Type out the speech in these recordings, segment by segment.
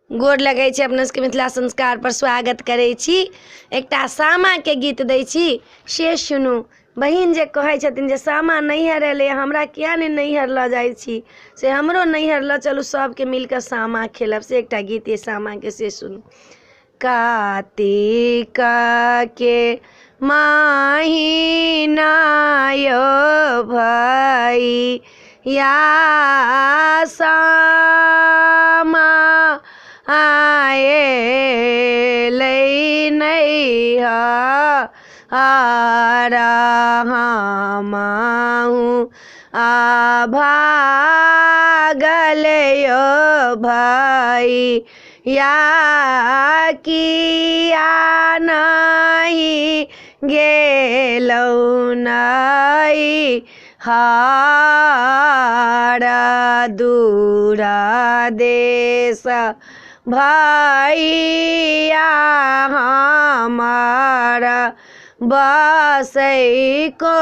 गोर लगै छी अपना सबके मिथिला संस्कार पर स्वागत करै छी। एकटा सामा के गीत दै छी से सुनू। बहिन जे कहै छथिन जे सामा नैहर एलै हमरा किया नहीं नैहर लऽ जाइ छी, से हमरो नैहर लऽ चलू, सबके मिलकर सामा खेलब। से एकटा गीत ये सामा के, से सुनू। कार्तिक के महीना यो भाई या सामा आए ले नैहर हूँ भागल यो भाई या किया नहीं गेलौ नहीं हारा दूरा देश भैया हमारा बसै को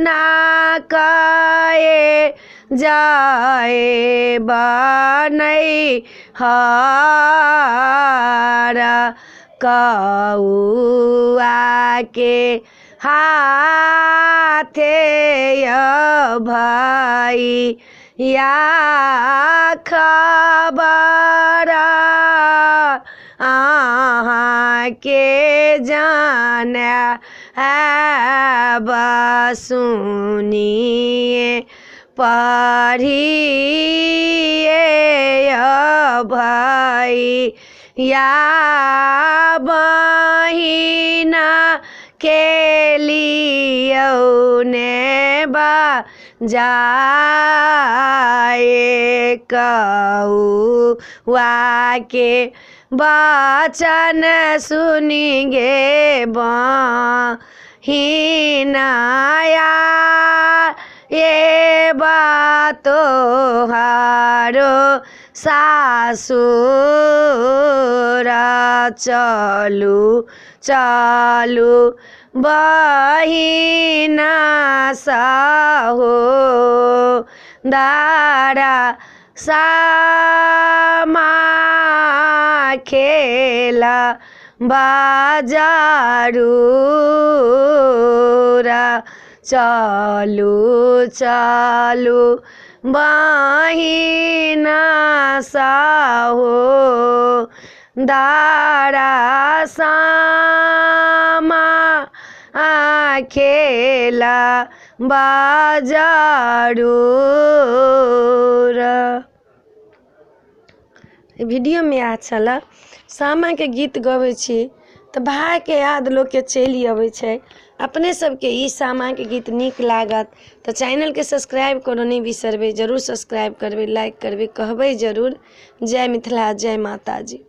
ना कहे जाए बनै हारा कौआ के हाथे या भाई या खबर आहाँ के जाने है बसुनिए पढ़िए या भाई या बहिना के लिए ने जाए कौआ के बचन सुनिगे बहिनाया ये बातो हारो सासुर चलू चलू बहिना साहो दारा सामा खेला बाजारू चलू चलू बहिना साहो दारा सामा खेला बाजारू। वीडियो में अच्छा लग सामा के गीत गबै छी तो भाई के याद लोग के चलि अबै छै। अपने सबके ई सामा के गीत नीक लागत तो चैनल के सब्सक्राइब करो नहीं बिसरबै, जरूर सब्सक्राइब करबै, लाइक करबै, कहबै जरूर। जय मिथिला, जय माता जी।